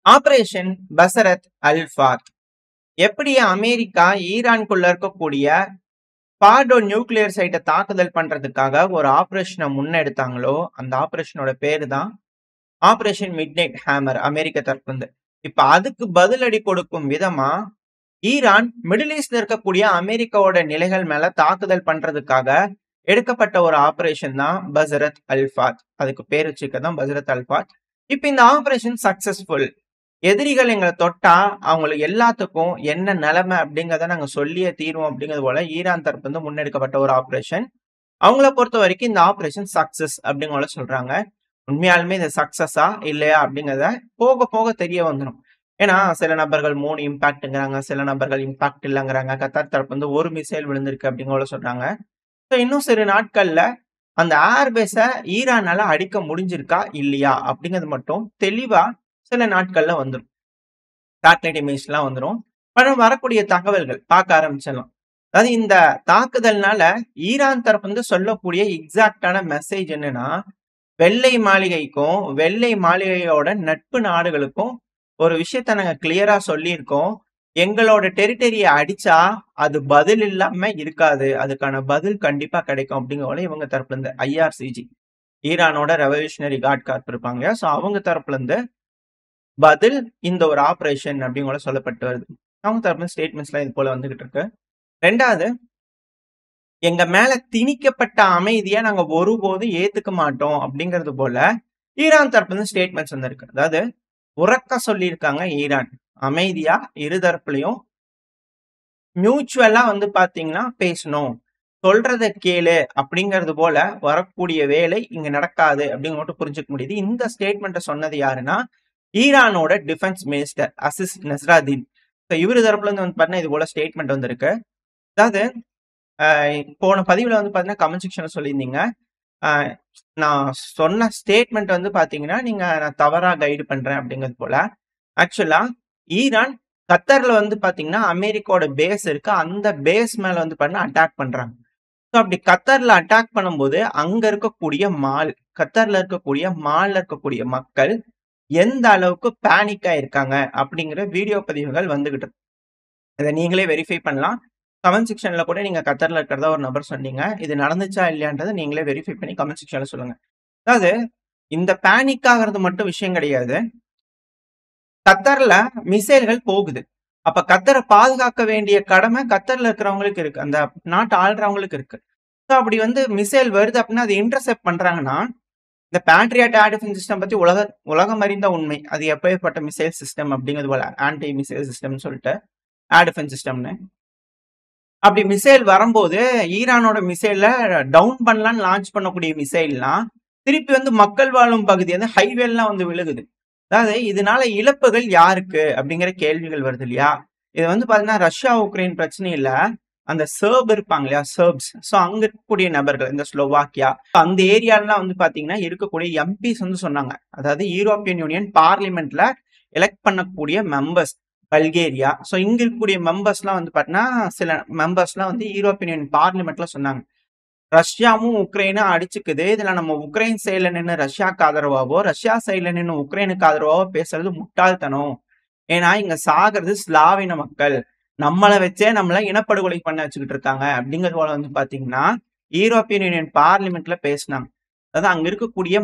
Operation பசரத் அல்-ஃபாத். எப்படி America ஈரான்குள்ள இருக்கக்கூடிய Pardo nuclear சைட்டை தாக்குதல் பண்றதுக்காக ஒரு ஆபரேஷனை முன்னெடுத்தாங்களோ, அந்த ஆபரேஷனோட பேரு தான் ஆபரேஷன் மிட்நைட் ஹேமர் அமெரிக்க தரப்புல. இப்ப அதுக்கு பதிலடி கொடுக்கும் விதமா ஈரான் மிடில் ஈஸ்ட்ல இருக்கக்கூடிய அமெரிக்காவோட நிலைகள் மேல தாக்குதல் பண்றதுக்காக எடுக்கப்பட்ட ஒரு ஆபரேஷன் தான் பசரத் அல்-ஃபாத். அதுக்கு பேர் வச்சுக்கதான் பசரத் அல்-ஃபாத். இப்ப இந்த ஆபரேஷன் சக்சஸ்ஃபுல். எதிரிகள் எங்களை தொட்டா அவங்களுக்கு எல்லாத்துக்கும் என்ன நிலைமை அப்படிங்கிறத நாங்க சொல்லியே தீர்வோம் அப்படிங்கிறது போல ஈரான் தரப்பு வந்து முன்னெடுக்கப்பட்ட ஒரு ஆபரேஷன். அவங்கள பொறுத்த வரைக்கும் இந்த ஆபரேஷன் சக்சஸ் அப்படிங்கிற சொல்றாங்க. உண்மையாலுமே இது சக்சஸா இல்லையா அப்படிங்கிறத போக போக தெரிய வந்துடும். ஏன்னா சில நபர்கள் 3 இம்பாக்ட்ங்கிறாங்க, சில நபர்கள் இம்பாக்ட் இல்லைங்கிறாங்க. கத்தார் தரப்பு வந்து ஒரு மிசைல் விழுந்திருக்கு அப்படிங்கிற சொல்றாங்க. இன்னும் சில நாட்கள்ல அந்த ஏர்பேஸ ஈரானால அடிக்க முடிஞ்சிருக்கா இல்லையா அப்படிங்கிறது மட்டும் தெளிவா சில நாட்கள்ல வந்துடும். சேட்டலைட் இமேஜ் எல்லாம் வந்துடும். வரக்கூடிய தகவல்கள் பார்க்க ஆரம்பிச்சிடலாம். அதாவது இந்த தாக்குதல்னால ஈரான் தரப்பு வந்து சொல்லக்கூடிய எக்ஸாக்டான மெசேஜ் என்னன்னா, வெள்ளை மாளிகைக்கும் வெள்ளை மாளிகையோட நட்பு நாடுகளுக்கும் ஒரு விஷயத்த நாங்க கிளியரா சொல்லியிருக்கோம். எங்களோட டெரிட்டரியை அடிச்சா அது பதில் இல்லாம இருக்காது, அதுக்கான பதில் கண்டிப்பா கிடைக்கும் அப்படிங்கிற இவங்க தரப்புல இருந்து ஐஆர்சிஜி, ஈரானோட ரெவல்யூஷனரி கார்ட் கார்ப் இருப்பாங்க. சோ அவங்க தரப்புல இருந்து பதில் இந்த ஒரு ஆபரேஷன் அப்படிங்கிற சொல்லப்பட்டு வருது. அவங்க தரப்புல ஸ்டேட்மெண்ட்ஸ்லாம் இது போல வந்துகிட்டு இருக்கு. ரெண்டாவது, எங்க மேல திணிக்கப்பட்ட அமைதியை நாங்க ஒருபோதும் ஏத்துக்க மாட்டோம் அப்படிங்கிறது போல ஈரான் தரப்புல ஸ்டேட்மெண்ட்ஸ் வந்திருக்கு. அதாவது உறக்க சொல்லியிருக்காங்க ஈரான், அமைதியா இருதரப்புலையும் மியூச்சுவலா வந்து பாத்தீங்கன்னா பேசணும், சொல்றத கேளு அப்படிங்கிறது போல வரக்கூடிய வேலை இங்க நடக்காது அப்படிங்க மட்டும் புரிஞ்சுக்க முடியுது. இந்த ஸ்டேட்மெண்ட்டை சொன்னது யாருன்னா ஈரானோட டிஃபென்ஸ் மினிஸ்டர் அசிஸ் நஸ்ராதீன். இவரு தரப்புல இருந்து வந்து பாத்தீங்கன்னா இது போல ஸ்டேட்மெண்ட் வந்திருக்கு. அதாவது போன பதிவுல வந்து பாத்தீங்கன்னா கமெண்ட் செக்ஷன்ல சொல்லியிருந்தீங்க, நான் சொன்ன ஸ்டேட்மெண்ட் வந்து பாத்தீங்கன்னா நீங்க நான் தவறா கைடு பண்றேன் அப்படிங்கிறது போல. ஆக்சுவலா ஈரான் கத்தர்ல வந்து பாத்தீங்கன்னா அமெரிக்காவோட பேஸ் இருக்கு, அந்த பேஸ் மேல வந்து பாத்தீங்கன்னா அட்டாக் பண்றாங்க. அப்படி கத்தர்ல அட்டாக் பண்ணும்போது அங்க இருக்கக்கூடிய கத்தர்ல இருக்கக்கூடிய மால்ல இருக்கக்கூடிய மக்கள் எந்த அளவுக்கு பேனிக்கா இருக்காங்க அப்படிங்கிற வீடியோ பதிவுகள் வந்துகிட்டு இருக்கு. இதை நீங்களே வெரிஃபை பண்ணலாம். கமெண்ட் செக்ஷன்ல கூட நீங்க கத்தர்ல இருக்கிறதா ஒரு நபர் சொன்னீங்க. இது நடந்துச்சா இல்லையான்றதை நீங்களே வெரிஃபை பண்ணி கமெண்ட் செக்ஷன்ல சொல்லுங்க. அதாவது இந்த பேனிக் ஆகிறது மட்டும் விஷயம் கிடையாது. கத்தர்ல மிசைல்கள் போகுது. அப்ப கத்தரை பாதுகாக்க வேண்டிய கடமை கத்தர்ல இருக்கிறவங்களுக்கு இருக்கு, அந்த நாட்டு ஆள்றவங்களுக்கு இருக்கு. அப்படி வந்து மிசைல் வருது அப்படின்னா அதை இன்டர்செப்ட் பண்றாங்கன்னா, இந்த பேட்ரியாட் ஏர் டிஃபென்ஸ் சிஸ்டம் பத்தி உலகம் அறிந்த உண்மை. அது எப்பேற்பட்ட மிசைல் சிஸ்டம் அப்படிங்கிறது போல, ஆன்டி மிசைல் சிஸ்டம்னு சொல்லிட்டு ஏர் டிஃபென்ஸ் சிஸ்டம்னு. அப்படி மிசைல் வரும்போது ஈரானோட மிசைல டவுன் பண்ணலான்னு லான்ச் பண்ணக்கூடிய மிசைல்லாம் திருப்பி வந்து மக்கள் வாழும் பகுதி வந்து ஹைவேலாம் வந்து விழுகுது. அதாவது இதனால இழப்புகள் யாருக்கு அப்படிங்கிற கேள்விகள் வருது இல்லையா? இது வந்து பாத்தீங்கன்னா ரஷ்யா உக்ரைன் பிரச்சனை இல்ல, அந்த சர்ப் இருப்பாங்க இல்லையா, சர்ப்ஸ். சோ அங்க இருக்கக்கூடிய நபர்கள், இந்த ஸ்லோவாக்கியா அந்த ஏரியாலாம் வந்து பாத்தீங்கன்னா இருக்கக்கூடிய எம்பிஸ் வந்து சொன்னாங்க. அதாவது யூரோப்பியன் யூனியன் பார்லிமெண்ட்ல எலெக்ட் பண்ணக்கூடிய மெம்பர்ஸ் பல்கேரியா. சோ இங்க இருக்கக்கூடிய மெம்பர்ஸ்லாம் வந்து பாத்தீங்கன்னா சில மெம்பர்ஸ்லாம் வந்து யூரோப்பியன் யூனியன் பார்லிமெண்ட்ல சொன்னாங்க, ரஷ்யாவும் உக்ரைனும் அடிச்சுக்குது, இதுல நம்ம உக்ரைன் சைட்ல நின்று ரஷ்யாவுக்கு ஆதரவாவோ ரஷ்யா சைட்ல நின்று உக்ரைனுக்கு ஆதரவாவோ பேசுறது முட்டாள்தனம். ஏன்னா இங்க சாகிறது ஸ்லாவின மக்கள், நம்மளை வச்சே நம்மள இனப்படுகொலை பண்ண வச்சுக்கிட்டு இருக்காங்க அப்படிங்கிறது போல வந்து பாத்தீங்கன்னா யூரோப்பியன் யூனியன் பார்லிமெண்ட்ல பேசினாங்க. அதாவது அங்க இருக்கக்கூடிய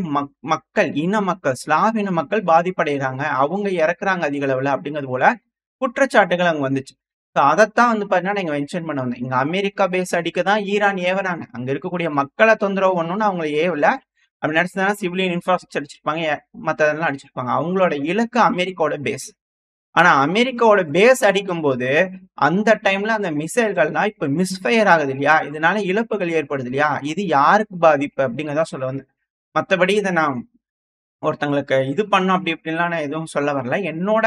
மக்கள், இன மக்கள், ஸ்லாவின மக்கள் பாதிப்படைகிறாங்க, அவங்க இறக்குறாங்க அதிக அளவுல அப்படிங்கிறது போல குற்றச்சாட்டுகள் அங்க வந்துச்சு. அதைத்தான் வந்து பாத்தீங்கன்னா நீங்க மென்ஷன் பண்ண வந்தேன். இங்க அமெரிக்கா பேஸ் அடிக்கதான் ஈரான் ஏவறாங்க, அங்க இருக்கக்கூடிய மக்களை தொந்தரவு பண்ணணும்னு அவங்க ஏவல. அப்படி நினைச்சதுனா சிவிலியன் இன்ஃப்ராஸ்ட்ரக்சர் அடிச்சிருப்பாங்க, மத்ததெல்லாம் அடிச்சிருப்பாங்க. அவங்களோட இலக்கு அமெரிக்காவோட பேஸ். ஆனா அமெரிக்காவோட பேஸ் அடிக்கும் போது அந்த டைம்ல அந்த மிசைல்கள்லாம் இப்ப மிஸ்ஃபயர் ஆகுது இல்லையா, இதனால இழப்புகள் ஏற்படுது இல்லையா, இது யாருக்கு பாதிப்பு அப்படிங்கறத சொல்ல வந்து. மத்தபடி இதை நான் ஒருத்தங்களுக்கு இது பண்ணும் அப்படி இப்படின்லாம் நான் எதுவும் சொல்ல வரல. என்னோட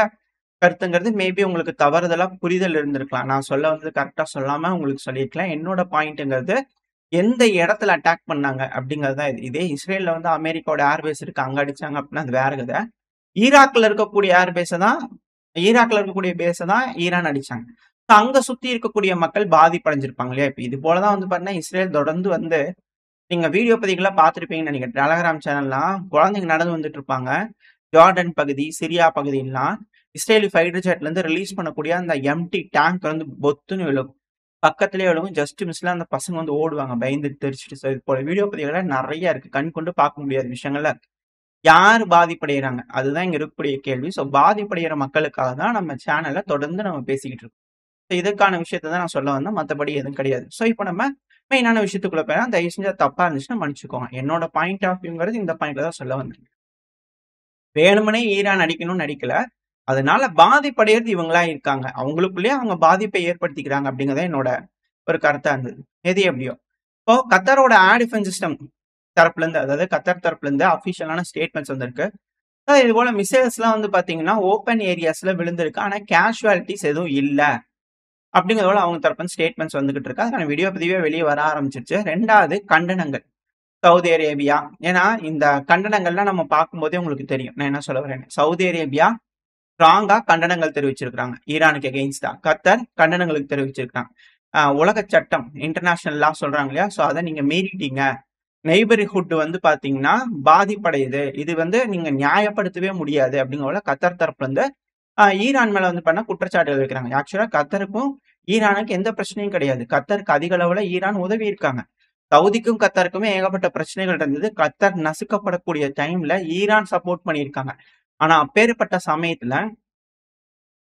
கருத்துங்கிறது மேபி உங்களுக்கு தவறுதலா புரிதல் இருந்திருக்கலாம். நான் சொல்ல வந்து கரெக்டா சொல்லாம உங்களுக்கு சொல்லியிருக்கலாம். என்னோட பாயிண்ட்ங்கிறது எந்த இடத்துல அட்டாக் பண்ணாங்க அப்படிங்கிறது தான் இது. இதே இஸ்ரேல்ல வந்து அமெரிக்காவோட ஏர்பேஸ் இருக்கு, அங்க அடிச்சாங்க அப்படின்னா அது வேற கதை. ஈராக்ல இருக்கக்கூடிய ஏர்பேஸை தான், ஈராக்ல இருக்கக்கூடிய பேஸை தான் ஈரான் அடிச்சாங்க. அங்க சுத்தி இருக்கக்கூடிய மக்கள் பாதிப்படைஞ்சிருப்பாங்க இல்லையா? இப்ப இது போலதான் வந்து பாத்தீங்கன்னா இஸ்ரேல் தொடர்ந்து வந்து, நீங்க வீடியோ பதிவுகள்லாம் பார்த்துருப்பீங்கன்னு நினைக்கிறேன், டெலகிராம் சேனல்லாம் குழந்தைங்க நடந்து வந்துட்டு இருப்பாங்க, ஜார்டன் பகுதி, சிரியா பகுதியெல்லாம் இஸ்ரேலி ஃபைட்டர் ஜெட்ல இருந்து ரிலீஸ் பண்ணக்கூடிய அந்த எம்டி டேங்க் வந்து பொத்துன்னு விழுகும். பக்கத்திலேயே விழுகும். ஜஸ்ட் மிஸ்ல அந்த பசங்க வந்து ஓடுவாங்க பயந்து தெரிச்சுட்டு. ஸோ இது போல வீடியோ பதிவுகள் நிறைய இருக்கு. கண் கொண்டு பார்க்க முடியாத விஷயங்கள்ல இருக்கு. யார் பாதிப்படைகிறாங்க? அதுதான் இங்க இருக்கக்கூடிய கேள்வி. ஸோ பாதிப்படைகிற மக்களுக்காக தான் நம்ம சேனல்ல தொடர்ந்து நம்ம பேசிக்கிட்டு இருக்கோம். ஸோ இதற்கான விஷயத்த தான் நான் சொல்ல வந்தேன். மத்தபடி எதுவும் கிடையாது. ஸோ இப்ப நம்ம மெயினான விஷயத்துக்குள்ள போயிடலாம். தயவு செஞ்சு அது தப்பா இருந்துச்சுன்னா மன்னிச்சுக்கோங்க. என்னோட பாயிண்ட் ஆஃப் வியூங்கிறது இந்த பாயிண்ட்ல தான் சொல்ல வந்தேன். வேணுமனே ஈரான் அடிக்கணும்னு அடிக்கல. அதனால பாதிப்படையறது இவங்களா இருக்காங்க. அவங்களுக்குள்ளேயே அவங்க பாதிப்பை ஏற்படுத்திக்கிறாங்க அப்படிங்கிறத என்னோட ஒரு கருத்தா இருந்தது. எது எப்படியோ. இப்போ கத்தாரோட ஏர் டிஃபென்ஸ் சிஸ்டம் தரப்புல இருந்து, அதாவது கத்தார் தரப்புல இருந்து அபிஷியலான ஸ்டேட்மெண்ட்ஸ் வந்திருக்கு. இது போல மிசைல்ஸ்லாம் வந்து பாத்தீங்கன்னா ஓப்பன் ஏரியாஸ்ல விழுந்திருக்கு. ஆனா கேஷுவாலிட்டிஸ் எதுவும் இல்ல அப்படிங்கிறதோட அவங்க தரப்பு ஸ்டேட்மெண்ட்ஸ் வந்துகிட்டு இருக்கு. அதுக்கான வீடியோ பதிவே வெளியே வர ஆரம்பிச்சிருச்சு. 2வது கண்டனங்கள். Saudi Arabia. ஏன்னா இந்த கண்டனங்கள்லாம் நம்ம பார்க்கும்போதே உங்களுக்கு தெரியும் நான் என்ன சொல்ல வரேன். சவுதி அரேபியா ஸ்ட்ராங்கா கண்டனங்கள் தெரிவிச்சிருக்காங்க ஈரானுக்கு எகெயின்ஸ்டா. கத்தர் கண்டனங்களுக்கு தெரிவிச்சிருக்காங்க. உலக சட்டம் இன்டர்நேஷனல் லா சொல்றாங்க இல்லையா, ஸோ அதை நீங்க மீறிட்டீங்க. நெய்பர்ஹுட் வந்து பாத்தீங்கன்னா பாதிப்படையுது. இது வந்து நீங்க நியாயப்படுத்தவே முடியாது அப்படிங்கிற கத்தர் தரப்புல இருந்து ஈரான் மேல வந்து பண்ண குற்றச்சாட்டுகள் வைக்கிறாங்க. ஆக்சுவலா கத்தருக்கும் ஈரானுக்கு எந்த பிரச்சனையும் கிடையாது. கத்தருக்கு அதிக அளவுல ஈரான் உதவி இருக்காங்க. சவுதிக்கும் கத்தாருக்குமே ஏகப்பட்ட பிரச்சனைகள் இருந்தது. கத்தார் நசுக்கப்படக்கூடிய டைம்ல ஈரான் சப்போர்ட் பண்ணியிருக்காங்க. ஆனா அப்பேற்பட்ட சமயத்துல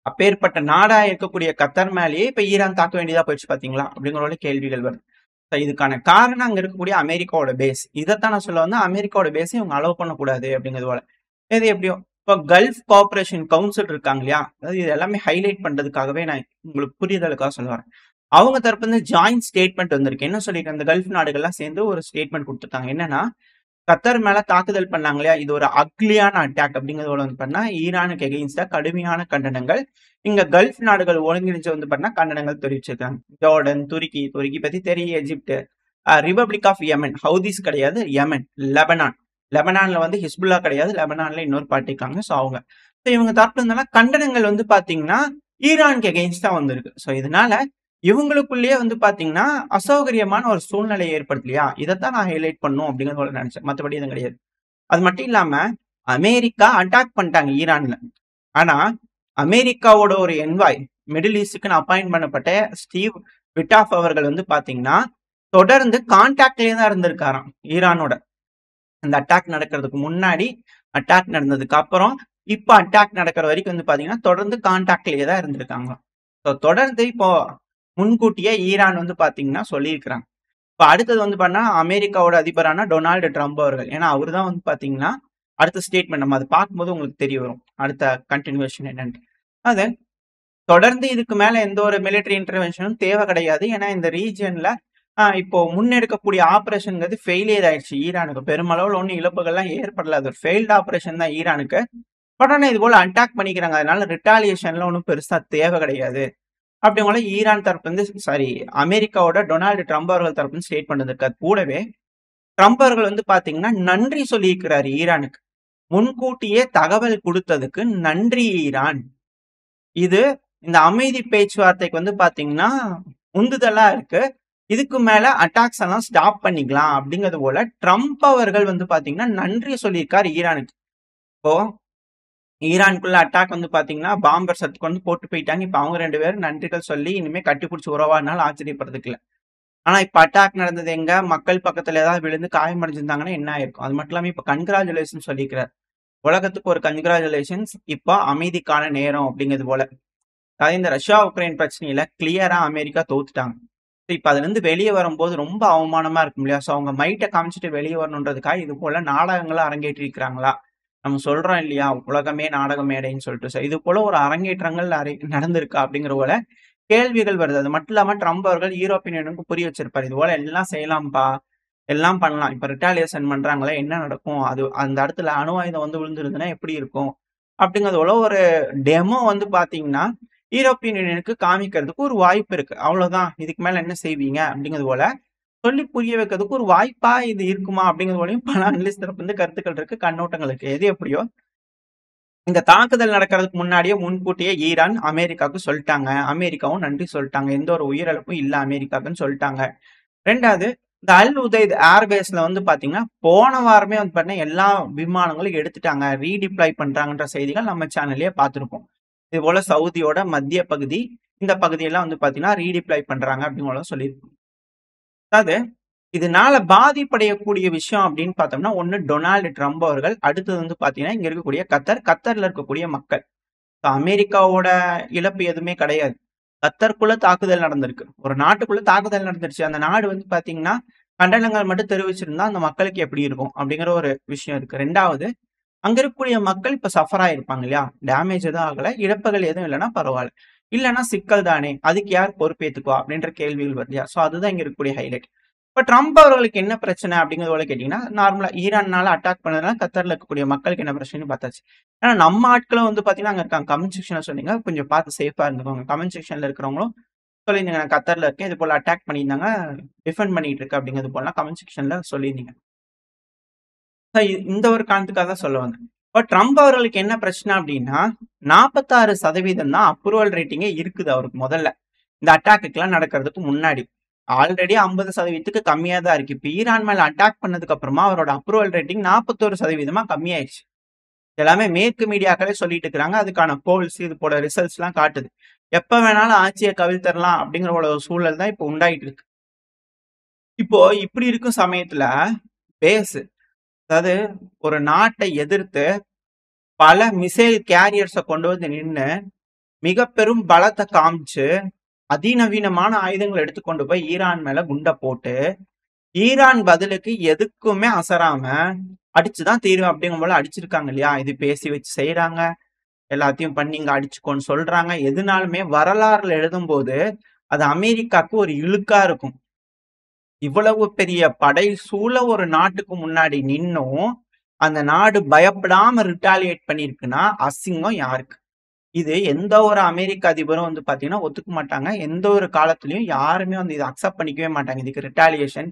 அப்பேற்பட்ட நாடா இருக்கக்கூடிய கத்தார் மேலேயே இப்ப ஈரான் தாக்க வேண்டியதா போயிடுச்சு பாத்தீங்களா அப்படிங்கிற கேள்விகள் வருது. இதுக்கான காரணம் அங்க இருக்கக்கூடிய அமெரிக்காவோட பேஸ். இதைத்தான் நான் சொல்ல வந்து அமெரிக்காவோட பேஸை இவங்க அலோவ் பண்ணக்கூடாது அப்படிங்கிறது போல. இது எப்படியோ இப்போ கல்ஃப் கோஆபரேஷன் கவுன்சில் இருக்காங்க இல்லையா, அதாவது இது எல்லாமே ஹைலைட் பண்றதுக்காகவே நான் உங்களுக்கு புரிதலுக்காக சொல்ல வரேன். அவங்க தரப்பு இருந்து ஜாயிண்ட் ஸ்டேட்மெண்ட் வந்திருக்கு. என்ன சொல்லிட்டு அந்த கல்ஃப் நாடுகள்லாம் சேர்ந்து ஒரு ஸ்டேட்மெண்ட் கொடுத்துருக்காங்க. என்னன்னா கத்தர் மேல தாக்குதல் பண்ணாங்க இல்லையா, இது ஒரு அக்லியான அட்டாக் அப்படிங்கிறதோட வந்து பண்ணா ஈரானுக்கு எகெயின்ஸ்டா கடுமையான கண்டனங்கள். இங்க கல்ஃப் நாடுகள் ஒருங்கிணைச்சு வந்து பண்ணா கண்டனங்கள் தெரிவிச்சிருக்காங்க. ஜோர்டன், துருக்கி பத்தி தெரியும், Egypt, republic of Yemen, Houthis கிடையாது, யமன், லெபனான். லெபனான்ல வந்து ஹிஸ்புல்லா கிடையாது, லெபனான்ல இன்னொரு பார்ட்டி இருக்காங்க. ஸோ அவங்க இவங்க தரப்புல இருந்தாலும் கண்டனங்கள் வந்து பாத்தீங்கன்னா ஈரானுக்கு எகெயின்ஸ்டா வந்திருக்கு. ஸோ இதனால இவங்களுக்குள்ளேயே வந்து பாத்தீங்கன்னா அசௌகரியமான ஒரு சூழ்நிலை ஏற்படுத்தலையா, இதைத்தான் நான் ஹைலைட் பண்ணும் அப்படிங்கிறத நினைச்சேன். மற்றபடி எதுவும் கிடையாது. அது மட்டும் இல்லாம அமெரிக்கா அட்டாக் பண்ணிட்டாங்க ஈரான்ல. ஆனா அமெரிக்காவோட ஒரு என்வாய் மிடில் ஈஸ்டுக்குன்னு அப்பாயிண்ட் பண்ணப்பட்ட ஸ்டீவ் விட்டாஃப் அவர்கள் வந்து பாத்தீங்கன்னா தொடர்ந்து கான்டாக்ட்லயே தான் இருந்திருக்காராம் ஈரானோட. அந்த அட்டாக் நடக்கிறதுக்கு முன்னாடி, அட்டாக் நடந்ததுக்கு அப்புறம், இப்ப அட்டாக் நடக்கிற வரைக்கும் வந்து பாத்தீங்கன்னா தொடர்ந்து கான்டாக்ட்லயே தான் இருந்திருக்காங்க. ஸோ தொடர்ந்து இப்போ முன்கூட்டியே ஈரான் வந்து பாத்தீங்கன்னா சொல்லியிருக்கிறாங்க. இப்போ அடுத்தது வந்து பண்ணா அமெரிக்காவோட அதிபரான டொனால்டு ட்ரம்ப் அவர்கள். ஏன்னா அவர் தான் வந்து பாத்தீங்கன்னா அடுத்த ஸ்டேட்மெண்ட் நம்ம அதை பார்க்கும்போது உங்களுக்கு தெரிய வரும் அடுத்த கண்டினியூஷன் என்னன்னு. அது தொடர்ந்து இதுக்கு மேல எந்த ஒரு மிலிட்டரி இன்டர்வென்ஷனும் தேவை கிடையாது. ஏன்னா இந்த ரீஜியன்ல இப்போ முன்னெடுக்கக்கூடிய ஆபரேஷன்ங்கிறது ஃபெயிலியர் ஆயிடுச்சு ஈரானுக்கு. பெருமளவில் ஒன்றும் இழப்புகள்லாம் ஏற்படல. அது ஒரு ஃபெயில்டு ஆபரேஷன் தான் ஈரானுக்கு. பட் ஆனால் இது போல அட்டாக் பண்ணிக்கிறாங்க. அதனால ரிட்டாலியேஷன்ல ஒன்றும் பெருசா தேவை கிடையாது அப்படிங்கல ஈரான் தரப்பு வந்து அமெரிக்காவோட டொனால்டு ட்ரம்ப் அவர்கள் தரப்பு ஸ்டேட்மெண்ட் வந்திருக்காரு. கூடவே ட்ரம்ப் அவர்கள் வந்து பாத்தீங்கன்னா நன்றி சொல்லியிருக்கிறாரு ஈரானுக்கு. முன்கூட்டியே தகவல் கொடுத்ததுக்கு நன்றி ஈரான். இது இந்த அமைதி பேச்சுவார்த்தைக்கு வந்து பாத்தீங்கன்னா உந்துதலா இருக்கு. இதுக்கு மேல அட்டாக்ஸ் எல்லாம் ஸ்டாப் பண்ணிக்கலாம் அப்படிங்கிறது போல ட்ரம்ப் அவர்கள் வந்து பாத்தீங்கன்னா நன்றி சொல்லியிருக்காரு ஈரானுக்கு. இப்போ ஈரானுக்குள்ள அட்டாக் வந்து பாத்தீங்கன்னா பாம்பர் சத்துக்கு வந்து போட்டு போயிட்டாங்க. இப்ப அவங்க 2 பேரும் நன்றிகள் சொல்லி இனிமே கட்டிப்பிடிச்சு உறவானாலும் ஆச்சரியப்படுறதுக்கு இல்லை. ஆனா இப்ப அட்டாக் நடந்தது எங்க, மக்கள் பக்கத்துல ஏதாவது விழுந்து காயமடைஞ்சிருந்தாங்கன்னா என்ன ஆயிருக்கும். அது மட்டும் இல்லாம இப்ப கன்கிராச்சுலேஷன் சொல்லிக்கிறார். உலகத்துக்கு ஒரு கன்கிராச்சுலேஷன்ஸ், இப்போ அமைதிக்கான நேரம் அப்படிங்கிறது போல. அதாவது இந்த ரஷ்யா உக்ரைன் பிரச்சனையில கிளியரா அமெரிக்கா தோத்துட்டாங்க. இப்ப அதுல இருந்து வெளியே வரும்போது ரொம்ப அவமானமா இருக்கும் இல்லையா. ஸோ அவங்க மைட்டை காமிச்சிட்டு வெளியே வரணுன்றதுக்காக இது போல நாடகங்களை அரங்கேற்றி இருக்கிறாங்களா. நம்ம சொல்றோம் இல்லையா, உலகமே நாடக மேடைன்னு சொல்லிட்டு. ஸோ இது போல ஒரு அரங்கேற்றங்கள் நடந்திருக்கா அப்படிங்கிற போல கேள்விகள் வருது. அது மட்டும் இல்லாம ட்ரம்ப் அவர்கள் யூரோப்பியன் யூனியனுக்கு புரிய வச்சிருப்பாரு. இது போல எல்லாம் செய்யலாம்ப்பா, எல்லாம் பண்ணலாம். இப்ப ரிட்டாலியேஷன் பண்றாங்களே என்ன நடக்கும், அது அந்த இடத்துல அணு ஆயுதம் வந்து விழுந்துருதுன்னா எப்படி இருக்கும் அப்படிங்கிறது போல ஒரு டெமோ வந்து பாத்தீங்கன்னா யூரோப்பியன் யூனியனுக்கு காமிக்கிறதுக்கு ஒரு வாய்ப்பு இருக்கு. அவ்வளவுதான், இதுக்கு மேல என்ன செய்வீங்க அப்படிங்கிறது போல சொல்லி புரிய வைக்கிறதுக்கு ஒரு வாய்ப்பா இது இருக்குமா அப்படிங்கிறது போலையும் பல அனலிஸ்ட் தரப்பு வந்து கருத்துக்கள் இருக்கு, கண்ணோட்டங்கள் இருக்கு. எது எப்படியோ இந்த தாக்குதல் நடக்கிறதுக்கு முன்னாடியே முன்கூட்டியே ஈரான் அமெரிக்காவுக்கு சொல்லிட்டாங்க. அமெரிக்காவும் நன்றி சொல்லிட்டாங்க. எந்த ஒரு உயிரிழப்பும் இல்ல அமெரிக்காவுக்குன்னு சொல்லிட்டாங்க. 2வது இந்த அல் உதைத் ஏர்பேஸ்ல வந்து பாத்தீங்கன்னா போன வாரமே வந்து பாத்தீங்கன்னா எல்லா விமானங்களும் எடுத்துட்டாங்க, ரீடிப்ளாய் பண்றாங்கன்ற செய்திகள் நம்ம சேனல்லயே பார்த்திருப்போம். இது போல சவுதியோட மத்திய பகுதி, இந்த பகுதியெல்லாம் வந்து பாத்தீங்கன்னா ரீடிப்ளாய் பண்றாங்க அப்படின்னு சொல்லியிருக்கோம். அதாவது இதனால பாதிப்படையக்கூடிய விஷயம் அப்படின்னு பார்த்தோம்னா, ஒண்ணு டொனால்டு ட்ரம்ப் அவர்கள், அடுத்தது வந்து பாத்தீங்கன்னா இங்க இருக்கக்கூடிய கத்தர்ல இருக்கக்கூடிய மக்கள். அமெரிக்காவோட இழப்பு எதுவுமே கிடையாது. கத்தருக்குள்ள தாக்குதல் நடந்திருக்கு. ஒரு நாட்டுக்குள்ள தாக்குதல் நடந்துருச்சு. அந்த நாடு வந்து பாத்தீங்கன்னா, கண்டனங்கள் மட்டும் தெரிவிச்சிருந்தா அந்த மக்களுக்கு எப்படி இருக்கும்? அப்படிங்கிற ஒரு விஷயம் இருக்கு. 2வது, அங்க இருக்கக்கூடிய மக்கள் இப்ப சஃபர் ஆயிருப்பாங்க இல்லையா? டேமேஜ் எதுவும் ஆகல. இழப்புகள் எதுவும் இல்லன்னா பரவால்ல. இல்லன்னா சிக்கல் தானே! அதுக்கு யார் பொறுப்பேத்துக்குவா? அப்படின்ற கேள்விகள் வருது இல்லையா? அதுதான் இங்க இருக்கக்கூடிய ஹைலைட். இப்ப ட்ரம்ப் அவர்களுக்கு என்ன பிரச்சனை அப்படிங்கிறது போல கேட்டீங்கன்னா, நார்மலா ஈரான்னால அட்டாக் பண்ணதுனால கத்தார்ல இருக்கக்கூடிய மக்களுக்கு என்ன பிரச்சனைன்னு பார்த்தாச்சு. ஆனா நம்ம ஆட்களும் வந்து பார்த்தீங்கன்னா, அங்க இருக்காங்க. கமெண்ட் செக்ஷன்ல சொன்னீங்க. கொஞ்சம் பார்த்து சேஃபா இருந்துக்கோங்க. கமெண்ட் செக்ஷன்ல இருக்கிறவங்களும் சொல்லியிருந்தீங்க. நான் கத்தார்ல இருக்கேன். இது போல அட்டாக் பண்ணியிருந்தாங்க. டிஃபெண்ட் பண்ணிட்டு இருக்கு அப்படிங்கிறது போலலாம் கமெண்ட் செக்ஷன்ல சொல்லியிருந்தீங்க. இந்த ஒரு காரணத்துக்காக தான் சொல்ல வந்தேன். இப்ப ட்ரம்ப் அவர்களுக்கு என்ன பிரச்சனை அப்படின்னா, 46% தான் அப்ரூவல் ரேட்டிங்கே இருக்குது அவருக்கு முதல்ல. இந்த அட்டாக்குலாம் நடக்கிறதுக்கு முன்னாடி. ஆல்ரெடி 50%க்கு கம்மியா தான் இருக்கு. இப்ப ஈரான் மேல அட்டாக் பண்ணதுக்கு அப்புறமா அவரோட அப்ரூவல் ரேட்டிங் 41% கம்மியாயிருச்சு. எல்லாமே மேற்கு மீடியாக்களே சொல்லிட்டு இருக்கிறாங்க. அதுக்கான போல்ஸ் இது போல ரிசல்ட்ஸ் எல்லாம் காட்டுது. எப்ப வேணாலும் ஆட்சியை கவிழ்த்தரலாம் அப்படிங்கிற ஒரு சூழல் தான் இப்போ உண்டாயிட்டு இருக்கு. இப்போ இப்படி இருக்கும் சமயத்துல பேஸ், அதாவது ஒரு நாட்டை எதிர்த்து பல மிசைல் கேரியர்ஸ கொண்டு வந்து நின்னு மிக பெரும் பலத்தை காமிச்சு அதிநவீனமான ஆயுதங்களை எடுத்துக்கொண்டு போய் ஈரான் மேல குண்ட போட்டு ஈரான் பதிலுக்கு எதுக்குமே அசராம அடிச்சுதான் தீரும் அப்படிங்கும் போல அடிச்சிருக்காங்க இல்லையா? இது பேசி வச்சு செய்யறாங்க, எல்லாத்தையும் பண்ணி இங்க அடிச்சுக்கோன்னு சொல்றாங்க. எதுனாலுமே வரலாறுல எழுதும்போது அது அமெரிக்காவுக்கு ஒரு இழுக்கா இருக்கும். இவ்வளவு பெரிய படை சூழ ஒரு நாட்டுக்கு முன்னாடி நின்னும் அந்த நாடு பயப்படாம ரிட்டாலியேட் பண்ணிருக்குன்னா அசிங்கம் யாருக்கு? இது எந்த ஒரு அமெரிக்க அதிபரும் வந்து பாத்தீங்கன்னா ஒத்துக்க மாட்டாங்க. எந்த ஒரு காலத்திலயும் யாருமே வந்து இதை அக்செப்ட் பண்ணிக்கவே மாட்டாங்க. இதுக்கு ரிட்டாலியேஷன்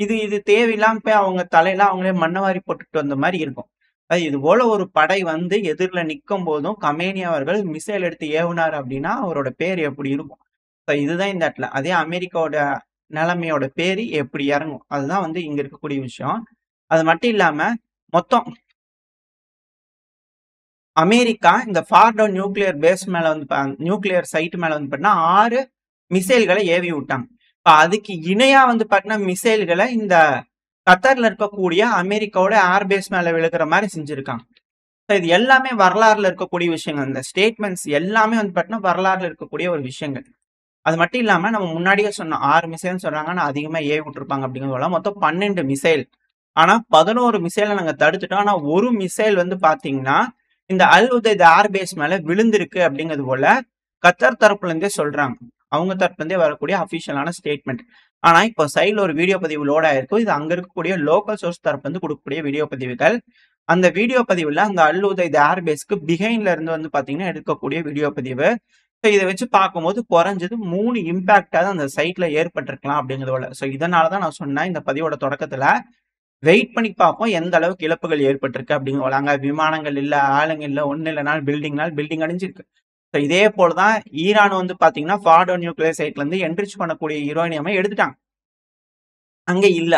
இது தேவையில்லாம போய் அவங்க தலையில அவங்களே மண்ணவாரி போட்டுட்டு வந்த மாதிரி இருக்கும். அது இது போல ஒரு படை வந்து எதிரில நிற்கும் போதும் கமேனி அவர்கள் மிசைல் எடுத்து ஏவுனார் அப்படின்னா அவரோட பேர் எப்படி இருக்கும்? இதுதான் இந்த இடத்துல. அதே அமெரிக்காவோட நிலைமையோட பேரு எப்படி இறங்கும்? அதுதான் வந்து இங்க இருக்கக்கூடிய விஷயம். அது மட்டும் இல்லாம மொத்தம் அமெரிக்கா இந்த ஃபார்டோ நியூக்ளியர் பேஸ் மேல வந்து நியூக்ளியர் சைட் மேல வந்து பாத்தீங்கன்னா 6 மிசைல்களை ஏவி விட்டாங்க. அதுக்கு இணையா வந்து பாத்தீங்கன்னா மிசைல்களை இந்த கத்தார்ல இருக்கக்கூடிய அமெரிக்காவோட ஏர்பேஸ் மேல விழுகிற மாதிரி செஞ்சிருக்காங்க. இது எல்லாமே வரலாறுல இருக்கக்கூடிய விஷயங்கள். இந்த ஸ்டேட்மெண்ட்ஸ் எல்லாமே வந்து பாத்தீங்கன்னா வரலாறுல இருக்கக்கூடிய ஒரு விஷயங்கள். அது மட்டும் இல்லாம நம்ம முன்னாடியே சொன்னோம் 6 மிசைல்னு சொல்றாங்க, ஆனா அதிகமா ஏவி விட்டுருப்பாங்க அப்படிங்கிறது மொத்தம் 12 மிசைல். ஆனா 11 மிசைலை நாங்க தடுத்துட்டோம். ஆனா ஒரு மிசைல் வந்து பாத்தீங்கன்னா இந்த அல் உதைத் ஏர்பேஸ் மேல விழுந்திருக்கு அப்படிங்கிறது போல கத்தார் தரப்புல இருந்தே சொல்றாங்க. அவங்க தரப்புல இருந்தே வரக்கூடிய அபிஷியலான ஸ்டேட்மெண்ட். ஆனா இப்போ சைட்ல ஒரு வீடியோ பதிவு லோட் ஆயிருக்கும். இது அங்க இருக்கக்கூடிய லோக்கல் சோர்ஸ் தரப்புல இருந்து கொடுக்கக்கூடிய வீடியோ பதிவுகள். அந்த வீடியோ பதிவுல அந்த அல் உதைத் ஏர்பேஸ்க்கு பிஹைண்ட்ல இருந்து வந்து பாத்தீங்கன்னா எடுக்கக்கூடிய வீடியோ பதிவு. இதை வச்சு பார்க்கும்போது குறைஞ்சது 3 இம்பாக்டாவது அந்த சைட்ல ஏற்பட்டிருக்கலாம் அப்படிங்கிறது போல. இதனாலதான் நான் சொன்னேன் இந்த பதிவோட தொடக்கத்துல வெயிட் பண்ணி பார்ப்போம் எந்த அளவுக்கு இழப்புகள் ஏற்பட்டிருக்கு அப்படிங்கிற அங்க விமானங்கள் இல்ல, ஆளுங்க இல்ல, ஒண்ணு இல்லைனாலும் பில்டிங் அடிஞ்சிருக்கு. இதே போலதான் ஈரான் வந்து பாத்தீங்கன்னா ஃபார்டோ நியூக்ளியர் சைட்ல இருந்து என்ரிச் பண்ணக்கூடிய யுரேனியமை எடுத்துட்டாங்க. அங்க இல்ல.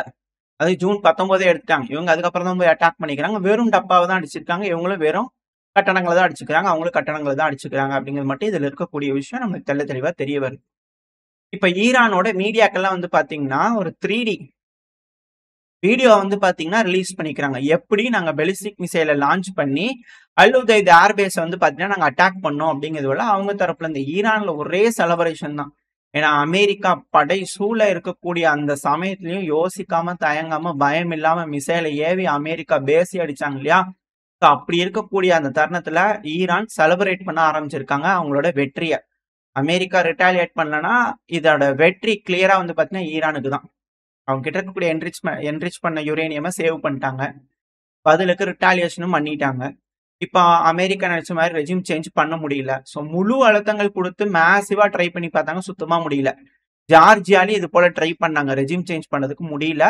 அது ஜூன் 19 எடுத்துட்டாங்க. இவங்க அதுக்கப்புறம் தான் போய் அட்டாக் பண்ணிக்கிறாங்க. வெறும் டப்பாவை தான் அடிச்சிருக்காங்க. இவங்களும் வெறும் கட்டணங்களை தான் அடிச்சுக்கிறாங்க. அவங்களும் கட்டணங்களை தான் அடிச்சுக்கிறாங்க அப்படிங்கிறது மட்டும் இதுல இருக்கக்கூடிய விஷயம் நமக்கு தெளிவா தெரிய வருது. இப்ப ஈரானோட மீடியாக்கெல்லாம் வந்து பாத்தீங்கன்னா ஒரு 3D வீடியோ வந்து பாத்தீங்கன்னா ரிலீஸ் பண்ணிக்கிறாங்க. எப்படி நாங்க பெலிஸ்டிக் மிசைலை லான்ச் பண்ணி அல் உதைத் ஏர்பேஸ் வந்து பாத்தீங்கன்னா நாங்க அட்டாக் பண்ணோம் அப்படிங்கிறதுல அவங்க தரப்புல இந்த ஈரான்ல ஒரே செலப்ரேஷன் தான். ஏன்னா அமெரிக்கா படை சூழ இருக்கக்கூடிய அந்த சமயத்திலயும் யோசிக்காம தயங்காம பயம் இல்லாம மிசைலை ஏவி அமெரிக்கா பேசி அடிச்சாங்க இல்லையா? அப்படி இருக்கக்கூடிய அந்த தருணத்துல ஈரான் செலிப்ரேட் பண்ண ஆரம்பிச்சிருக்காங்க அவங்களோட வெற்றிய. அமெரிக்கா ரிட்டாலியேட் பண்ணலன்னா இதோட வெற்றி கிளியரா வந்து பாத்தீங்கன்னா ஈரானுக்கு தான். அவங்க கிட்ட இருக்கக்கூடிய என்ரிச் பண்ண யுரேனியமை சேவ் பண்ணிட்டாங்க. பதிலுக்கு ரிட்டாலியேஷனும் பண்ணிட்டாங்க. இப்ப அமெரிக்கா நினைச்ச மாதிரி ரெஜிம் சேஞ்ச் பண்ண முடியல. முழு அழுத்தங்கள் கொடுத்து மேசிவா ட்ரை பண்ணி பார்த்தாங்க, சுத்தமா முடியல. ஜார்ஜியாலையும் இது போல ட்ரை பண்ணாங்க, ரெஜிம் சேஞ்ச் பண்ணதுக்கு முடியல.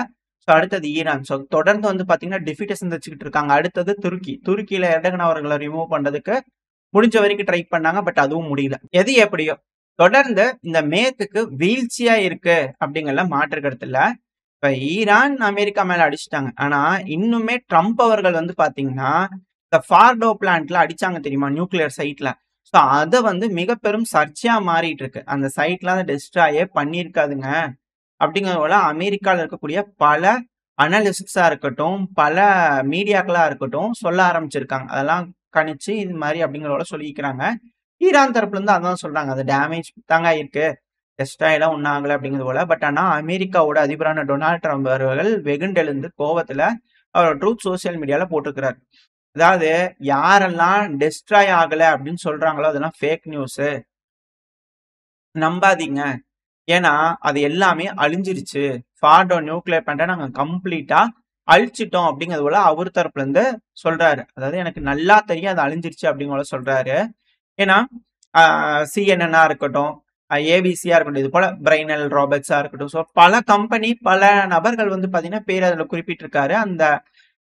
அடுத்தது ஈரான். தொடர்ந்து வந்து பாத்தீங்கன்னா டிஃபீட்டை சந்திச்சுக்கிட்டு இருக்காங்க. அடுத்தது துருக்கியில எர்டகன் அவர்களை ரிமூவ் பண்றதுக்கு முடிஞ்ச வரைக்கும் ட்ரை பண்ணாங்க. பட் அதுவும் முடியல. எது எப்படியோ தொடர்ந்து இந்த மேற்குக்கு வீழ்ச்சியா இருக்கு அப்படிங்கறத மாற்று கருத்துல இப்ப ஈரான், அமெரிக்கா மேல அடிச்சுட்டாங்க. ஆனா, இன்னுமே ட்ரம்ப் அவர்கள் வந்து பாத்தீங்கன்னா, இந்த ஃபார்டோ பிளான்ட்ல அடிச்சாங்க தெரியுமா? நியூக்ளியர் சைட்ல. ஸோ, அத வந்து மிக பெரும் சர்ச்சையா மாறிட்டு இருக்கு. அந்த சைட்லாம் டெஸ்ட்ராயே பண்ணியிருக்காதுங்க. அப்படிங்கிறது போல அமெரிக்கால இருக்கக்கூடிய பல அனலிஸ்ட்ஸா இருக்கட்டும், பல மீடியாக்களா இருக்கட்டும் சொல்ல ஆரம்பிச்சிருக்காங்க. அதெல்லாம் கணிச்சு இது மாரி அப்படிங்கிறத போல சொல்லிக்கிறாங்க. ஈரான் தரப்புல இருந்து அதான் சொல்றாங்க. அது டேமேஜ் தாங்க ஆயிருக்கு. டெஸ்ட்ராய்லாம் ஒண்ணும் ஆகல அப்படிங்கிறது போல. பட் ஆனா அமெரிக்காவோட அதிபரான டொனால்ட் ட்ரம்ப் அவர்கள் வெகுண்டெழுந்து கோவத்துல அவரோட ட்ரூத் சோசியல் மீடியால போட்டிருக்கிறார். அதாவது யாரெல்லாம் டெஸ்ட்ராய் ஆகல அப்படின்னு சொல்றாங்களோ அதெல்லாம் ஃபேக் நியூஸு. நம்பாதீங்க. ஏன்னா, அது எல்லாமே அழிஞ்சிருச்சு. ஃபார்டோ நியூக்ளியர் பிளான்ட்ட நாங்க கம்ப்ளீட்டா அழிச்சுட்டோம் அப்படிங்கிறது போல அவர் தரப்புல இருந்து சொல்றாரு. அதாவது எனக்கு நல்லா தெரியும் அது அழிஞ்சிருச்சு அப்படிங்கிற போல சொல்றாரு. ஏன்னா, சிஎன்என்னா இருக்கட்டும், ஏபிசியா இருக்கட்டும், இது போல பிரைனல் ராபர்ட்ஸா இருக்கட்டும். ஸோ பல கம்பெனி, பல நபர்கள் வந்து பார்த்தீங்கன்னா, பேர் அதில குறிப்பிட்டிருக்காரு. அந்த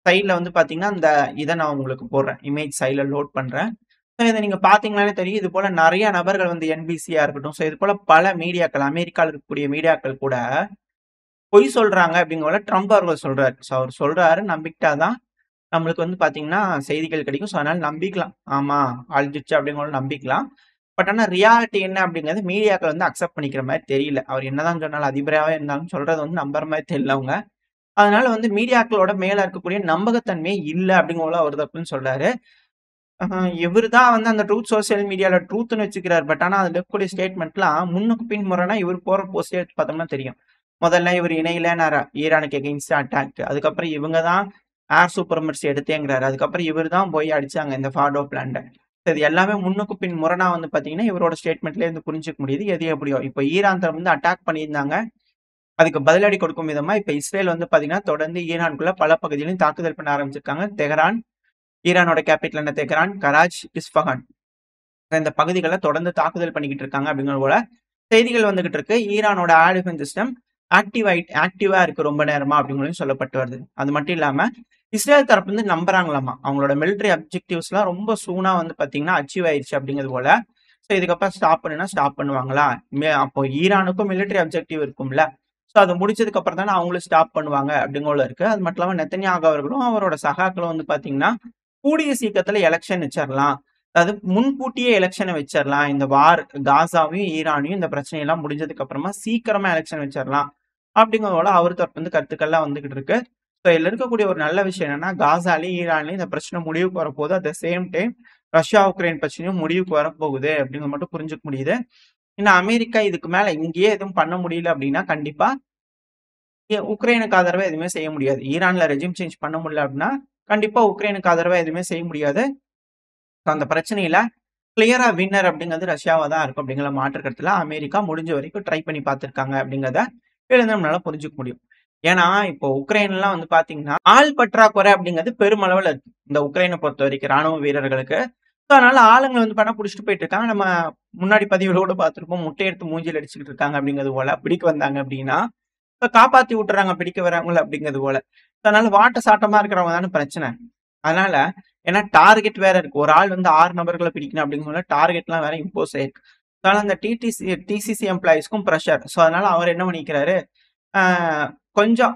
சைட்ல வந்து பார்த்தீங்கன்னா, அந்த இத நான் உங்களுக்கு போடுறேன். இமேஜ் சைட்ல லோட் பண்றேன். ஸோ இத நீங்க பார்த்தீங்கனாலே தெரியும். இது போல நெறைய நபர்கள் வந்து என்பிசியா இருக்கட்டும், ஸோ இது போல பல மீடியாக்கள், அமெரிக்கால இருக்கக்கூடிய மீடியாக்கள் கூட பொய் சொல்றாங்க அப்படிங்கிற ட்ரம்ப் அவர்கள் சொல்றாரு. ஸோ அவர் சொல்றாரு நம்பிக்கிட்டா தான் நம்மளுக்கு வந்து பார்த்தீங்கன்னா, செய்திகள் கிடைக்கும். ஸோ அதனால நம்பிக்கலாம். ஆமா அழிஞ்சிருச்சு அப்படிங்கிற நம்பிக்கலாம். பட் ஆனா ரியாலிட்டி என்ன அப்படிங்கிறது மீடியாக்கள் வந்து அக்செப்ட் பண்ணிக்கிற மாரி தெரியல. அவர் என்னதான் சொன்னாலும் அதிபராவே இருந்தாலும் சொல்றது வந்து நம்புற மாரி தெரியல அவங்க. அதனால வந்து மீடியாக்களோட மேல இருக்கக்கூடிய நம்பகத்தன்மையே இல்ல அப்படிங்கிற அவர் தப்புன்னு சொல்றாரு. இவரு தான் வந்து அந்த ட்ரூத் சோசியல் மீடியால ட்ரூத்ன்னு வச்சுக்கிறாரு. பட் ஆனா அதுல இருக்கக்கூடிய ஸ்டேட்மெண்ட்லாம் முன்னுக்கு பின் முரணா இவர் போற போஸ்டே எடுத்து பார்த்தோம்னா தெரியும். முதல்ல இவர் இணையிலனாரா ஈரானுக்கு எகெயின்ஸ்டா அட்டாக். அதுக்கப்புறம் இவங்க தான் ஏர் சூப்பர்மர்சி எடுத்தேங்கிறாரு. அதுக்கப்புறம் இவர் தான் போய் அடிச்சாங்க இந்த ஃபார்டோ பிளான்ட்ட. இது எல்லாமே முன்னுக்கு பின் முரணா வந்து பார்த்தீங்கன்னா, இவரோட ஸ்டேட்மெண்ட்ல இருந்து புரிஞ்சுக்க முடியுது. எது எப்படியோ. இப்ப ஈரான் தரப்பு வந்து அட்டாக் பண்ணியிருந்தாங்க. அதுக்கு பதிலடி கொடுக்கும் விதமா இப்ப இஸ்ரேல் வந்து பார்த்தீங்கன்னா, தொடர்ந்து ஈரானுக்குள்ள பல பகுதியிலும் தாக்குதல் பண்ண ஆரம்பிச்சிருக்காங்க. தெஹ்ரான், ஈரானோட கேபிட்டலான தெஹ்ரான், கராச், இஸ்ஃபகான் இந்த பகுதிகள தொடர்ந்து தாக்குதல் பண்ணிக்கிட்டு இருக்காங்க அப்படிங்கிற போல செய்திகள் வந்துகிட்டு இருக்கு. ஈரானோட ஏர் டிஃபென்ஸ் சிஸ்டம் ஆக்டிவா இருக்கு ரொம்ப நேரமா அப்படிங்கிறதையும் சொல்லப்பட்டு வருது. அது மட்டும் இல்லாம இஸ்ரேல் தரப்பு வந்து நம்புறாங்களாமா. அவங்களோட மிலிட்டரி அப்ஜெக்டிவ்ஸ்லாம் ரொம்ப சூனா வந்து பார்த்தீங்கன்னா, அச்சீவ் ஆயிருச்சு அப்படிங்கிறது போல. ஸோ இதுக்கப்புறம் ஸ்டாப் பண்ணுனா ஸ்டாப் பண்ணுவாங்களா? அப்போ ஈரானுக்கும் மிலிட்டரி அப்ஜெக்டிவ் இருக்கும்ல. ஸோ அது முடிச்சதுக்கு அப்புறம் தானே அவங்களும் ஸ்டாப் பண்ணுவாங்க அப்படிங்கோல இருக்கு. அது மட்டும் இல்லாம நெத்தன்யாகு அவர்களும் அவரோட சகாக்களும் வந்து பார்த்தீங்கன்னா, கூடிய சீக்கிரத்துல எலக்ஷன் வச்சிரலாம். அதாவது முன்கூட்டியே எலக்ஷன வச்சிரலாம். இந்த வார் காசாவையும், ஈரானையும் இந்த பிரச்சனையெல்லாம் முடிஞ்சதுக்கு அப்புறமா சீக்கிரமா எலக்ஷன் வச்சிரலாம். அப்படிங்கிறதோட அவர் தரப்பு வந்து கருத்துக்கள்லாம் வந்துகிட்டு இருக்கு. ஸோ இதுல இருக்கக்கூடிய ஒரு நல்ல விஷயம் என்னன்னா, காசாலயும், ஈரான்லயும் இந்த பிரச்சனை முடிவுக்கு வரப்போகுது. At the same time Russia, Ukraine பிரச்சனையும் முடிவுக்கு வரப்போகுது அப்படிங்கிறது மட்டும் புரிஞ்சுக்க முடியுது. இன்னும் அமெரிக்கா இதுக்கு மேல இங்கேயே எதுவும் பண்ண முடியல அப்படின்னா, கண்டிப்பா உக்ரைனுக்கு ஆதரவா எதுவுமே செய்ய முடியாது. ஈரான்ல ரெஜிம் சேஞ்ச் பண்ண முடியல அப்படின்னா, கண்டிப்பா உக்ரைனுக்கு ஆதரவா எதுவுமே செய்ய முடியாது. அந்த பிரச்சனையில கிளியரா வின்னர் அப்படிங்கிறது ரஷ்யாவா தான் இருக்கும் அப்படிங்கிற மாற்று கருத்துல அமெரிக்கா முடிஞ்ச வரைக்கும் ட்ரை பண்ணி பார்த்திருக்காங்க அப்படிங்கிறத இதுல நம்மளால புரிஞ்சுக்க முடியும். ஏன்னா இப்போ உக்ரைன்லாம் வந்து பாத்தீங்கன்னா ஆள் பற்றாக்குறை அப்படிங்கிறது பெருமளவுல இருக்கு இந்த உக்ரைனை பொறுத்த வரைக்கும் ராணுவ வீரர்களுக்கு. So, அதனால ஆளுங்களை வந்து பண்ண புடிச்சிட்டு போயிட்டு இருக்காங்க. நம்ம முன்னாடி பதிவுகளோட பார்த்திருப்போம். முட்டை எடுத்து மூஞ்சில அடிச்சுக்கிட்டு இருக்காங்க அப்படிங்கிறது போல பிடிக்க வந்தாங்க அப்படின்னா இப்ப காப்பாத்தி விட்டுறாங்க பிடிக்க வராங்கள அப்படிங்கிறது போல. So, அதனால வாட்ட சாட்டமா இருக்கிறவங்க தானே பிரச்சனை. அதனால ஏன்னா டார்கெட் வேற இருக்கு. ஒரு ஆள் வந்து 6 நபர்கள பிடிக்கணும் அப்படிங்கிற டார்கெட்லாம் வேற இம்போஸ் ஆயிருக்கு. அதனால அந்த டிசிசி எம்ப்ளாயீஸ்க்கும் பிரஷர். ஸோ அதனால அவர் என்ன பண்ணிக்கிறாரு, ஆ கொஞ்சம்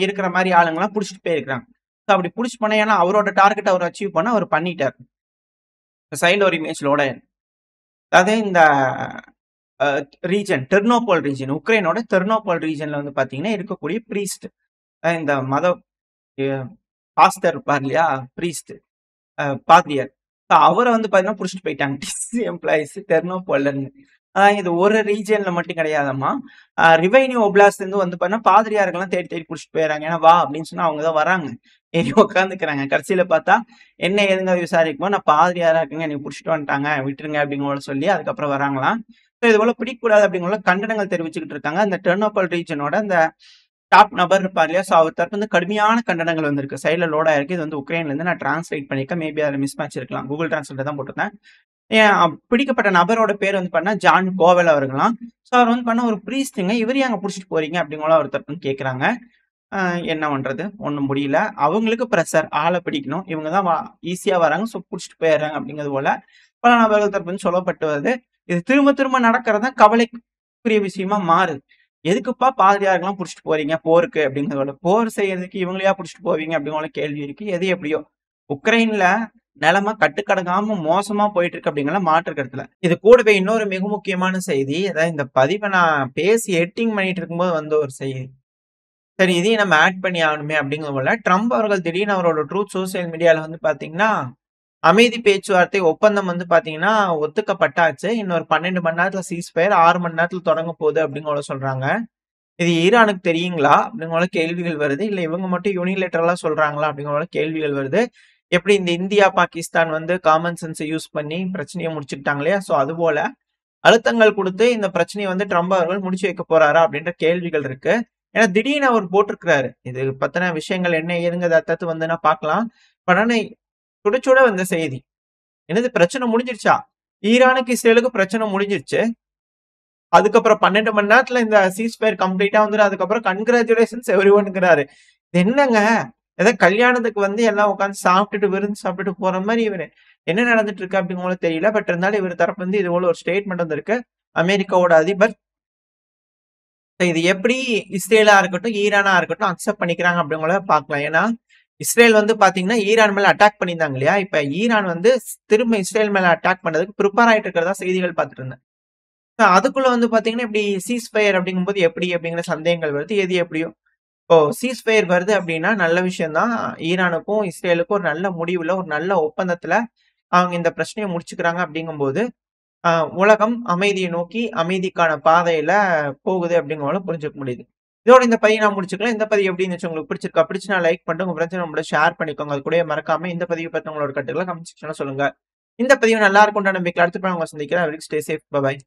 இருக்கிற மாரி ஆளுங்கலாம் புடிச்சிட்டு போயிருக்காங்க. ஸோ அப்படி புடிச்சு போனா ஏன்னா அவரோட டார்கெட் அவர் அச்சீவ் பண்ண அவர் பண்ணிட்டாரு. சைடுல ஒரு இமேஜ் லோட் ஆயிருக்கு. அதாவது இந்த டெர்னோபோல் ரீஜன் உக்ரைனோட டெர்னோபோல் ரீஜன்ல வந்து பாத்தீங்கன்னா இருக்கக்கூடிய பிரீஸ்ட் இந்த மத பாஸ்டர் இருப்பார் இல்லையா பிரீஸ்ட் பாதிரியார். அவர வந்து பாத்தீங்கன்னா புடிச்சிட்டு போயிட்டாங்க. டிசி எம்ப்ளாயிஸ் டெர்னோபோல்ன்னு. இது ஒரு ரீஜியன்ல மட்டும் கிடையாதாம்மா. ரிவைனியூ ஒப்லாஸ்ட்ல இருந்து வந்து பாத்தீங்கன்னா பாதிரியார்கள்லாம் தேடி தேடி புடிச்சிட்டு போயிடுறாங்க. ஏன்னா வா அப்படின்னு சொன்னா அவங்க தான் வராங்க. ஏறி உட்காந்துக்கிறாங்க. கடைசியில பார்த்தா என்ன ஏதுங்க விசாரிக்கும்போது நான் பாதிரியாரா இருக்குங்க என்னை புடிச்சிட்டு வந்துட்டாங்க விட்டுருங்க அப்படிங்கிற சொல்லி அதுக்கப்புறம் வராங்களாம். இது போல பிடிக்கக்கூடாது அப்படிங்கிற கண்டனங்கள் தெரிவிச்சுக்கிட்டு இருக்காங்க. அந்த டெர்னோபோல் ரீஜனோட அந்த டாப் நபர் இருப்பார் இல்லையா? ஸோ அவர் தரப்பு வந்து கடுமையான கண்டனங்கள் வந்திருக்கு. சைடுல லோட் ஆயிருக்கு. இது வந்து உக்ரைன்ல இருந்து நான் டிரான்ஸ்லேட் பண்ணியிருக்கேன். மேபி அதுல மிஸ் மேட்ச் இருக்கலாம். கூகுள் டிரான்ஸ்லேட்டர் தான் போட்டிருந்தேன். பிடிக்கப்பட்ட நபரோட பேர் வந்து பண்ணா ஜான் கோவல் அவர்களாம். ஸோ அவர் வந்து பண்ண ஒரு பிரீஸ்ட்ங்க. இவர் ஏங்க புடிச்சிட்டு போறீங்க அப்படிங்கிற அவர் தரப்பு வந்து கேட்கறாங்க. என்ன பண்றது? ஒண்ணும் முடியல. அவங்களுக்கு பிரஷர். ஆள பிடிக்கணும். இவங்க தான் ஈஸியா வராங்க. ஸோ புடிச்சிட்டு போயிடுறாங்க அப்படிங்கிறது போல பல நபர்கள் தரப்பு வந்து சொல்லப்பட்டு வருது. இது திரும்ப திரும்ப நடக்கிறது தான் கவலைக்குரிய விஷயமா மாறுது. எதுக்குப்பா பாதிரியாருக்கெல்லாம் புடிச்சிட்டு போறீங்க போருக்கு அப்படிங்கிறதோட, போர் செய்யறதுக்கு இவங்களையா புடிச்சிட்டு போவீங்க அப்படிங்கிற கேள்வி இருக்கு. எது எப்படியோ உக்ரைன்ல நிலைமை கட்டுக்கடங்காம மோசமா போயிட்டு இருக்கு அப்படிங்கிற மாற்று கருத்துல. இது கூடவே இன்னொரு மிக முக்கியமான செய்தி, அதாவது இந்த பதிவை நான் பேசி எடிட்டிங் பண்ணிட்டு இருக்கும்போது வந்த ஒரு செய்தி. சரி இதையும் நம்ம ஆட் பண்ணி ஆகணுமே அப்படிங்கிறதுல ட்ரம்ப் அவர்கள் திடீர்னு அவரோட ட்ரூத் சோசியல் மீடியால வந்து பாத்தீங்கன்னா, அமைதி பேச்சுவார்த்தை ஒப்பந்தம் வந்து பாத்தீங்கன்னா ஒத்துக்கப்பட்டாச்சு. இன்னொரு 12 மணி நேரத்துல சீஸ்ஃபயர் 6 மணி நேரத்துல தொடங்க போகுது அப்படிங்கிற சொல்றாங்க. இது ஈரானுக்கு தெரியுங்களா? அப்படிங்கிற கேள்விகள் வருது. இல்ல இவங்க மட்டும் யூனிலேட்டரலா சொல்றாங்களா? அப்படிங்கிற கேள்விகள் வருது. எப்படி இந்த இந்தியா, பாகிஸ்தான் வந்து காமன் சென்ஸ யூஸ் பண்ணி பிரச்சனைய முடிச்சுக்கிட்டாங்க இல்லையா? சோ அதுபோல அழுத்தங்கள் குடுத்து இந்த பிரச்சனைய வந்து ட்ரம்ப் அவர்கள் முடிச்சு வைக்க போறாரா? அப்படின்ற கேள்விகள் இருக்கு. ஏன்னா திடீர்னு அவர் போட்டிருக்கிறாரு. இது பத்தின விஷயங்கள் என்ன ஏதுங்கிறத அடுத்தடுத்து வந்து நான் பார்க்கலாம். உடனே சுட சுட வந்த செய்தி. என்னது பிரச்சனை முடிஞ்சிருச்சா? ஈரானுக்கு, இஸ்ரேலுக்கு பிரச்சனை முடிஞ்சிருச்சு. அதுக்கப்புறம் 12 மணி நேரத்துல இந்த சீஸ்ஃபயர் கம்ப்ளீட்டா வந்துரும். அதுக்கப்புறம் கங்ராச்சுலேஷன்ஸ் எவ்ரிஒன்ங்கிறாரு. இது என்னங்க? ஏதோ கல்யாணத்துக்கு வந்து எல்லாம் உட்கார்ந்து சாப்பிட்டுட்டு விருந்து சாப்பிட்டுட்டு போற மாரி இவரு என்ன நடந்துட்டு இருக்கு அப்படிங்கிறது தெரியல. பட் இருந்தாலும் இவர் தரப்பு வந்து இது போல ஒரு ஸ்டேட்மெண்ட் வந்திருக்கு. அமெரிக்காவோட அதிபர் இது எப்படி இஸ்ரேலா இருக்கட்டும், ஈரானா இருக்கட்டும் அக்செப்ட் பண்ணிக்கிறாங்க அப்படிங்கிறத பார்க்கலாம். ஏன்னா இஸ்ரேல் வந்து பாத்தீங்கன்னா ஈரான் மேல அட்டாக் பண்ணியிருந்தாங்க இல்லையா? இப்ப ஈரான் வந்து திரும்ப இஸ்ரேல் மேல அட்டாக் பண்றதுக்கு ப்ரிப்பேர் ஆயிட்டு இருக்கிறதா செய்திகள் பார்த்துட்டு இருந்தேன். அதுக்குள்ள வந்து பாத்தீங்கன்னா இப்படி சீஸ்ஃபயர் அப்படிங்கும்போது எப்படி அப்படிங்கிற சந்தேகங்கள் வருது. எது எப்படியோ இப்போ சீஸ்ஃபயர் வருது அப்படின்னா நல்ல விஷயம் தான். ஈரானுக்கும் இஸ்ரேலுக்கும் ஒரு நல்ல முடிவுல ஒரு நல்ல ஒப்பந்தத்துல அவங்க இந்த பிரச்சனையை முடிச்சுக்கிறாங்க அப்படிங்கும்போது உலகம் அமைதியை நோக்கி அமைதிக்கான பாதையில போகுது அப்படிங்கிறத புரிஞ்சுக்க முடியுது. இதோட இந்த பதிவை நான் முடிச்சுக்கலாம். இந்த பதிவு எப்படி இருந்துச்சு உங்களுக்கு பிடிச்சிருக்கா? பிடிச்சுனா லைக் பண்ணிட்டு உங்க ஃப்ரெண்ட்ஸ் நம்மளோட ஷேர் பண்ணிக்கோங்க. அது கூட மறக்காம இந்த பதிவு பத்தி உங்களோட கருத்துக்களை கமெண்ட் செக்ஷன்ல சொல்லுங்க. இந்த பதிவு நல்லா இருக்கும்ன்ற நம்பிக்கை அடுத்த உங்களை சந்திக்கிறேன். Stay safe. பை.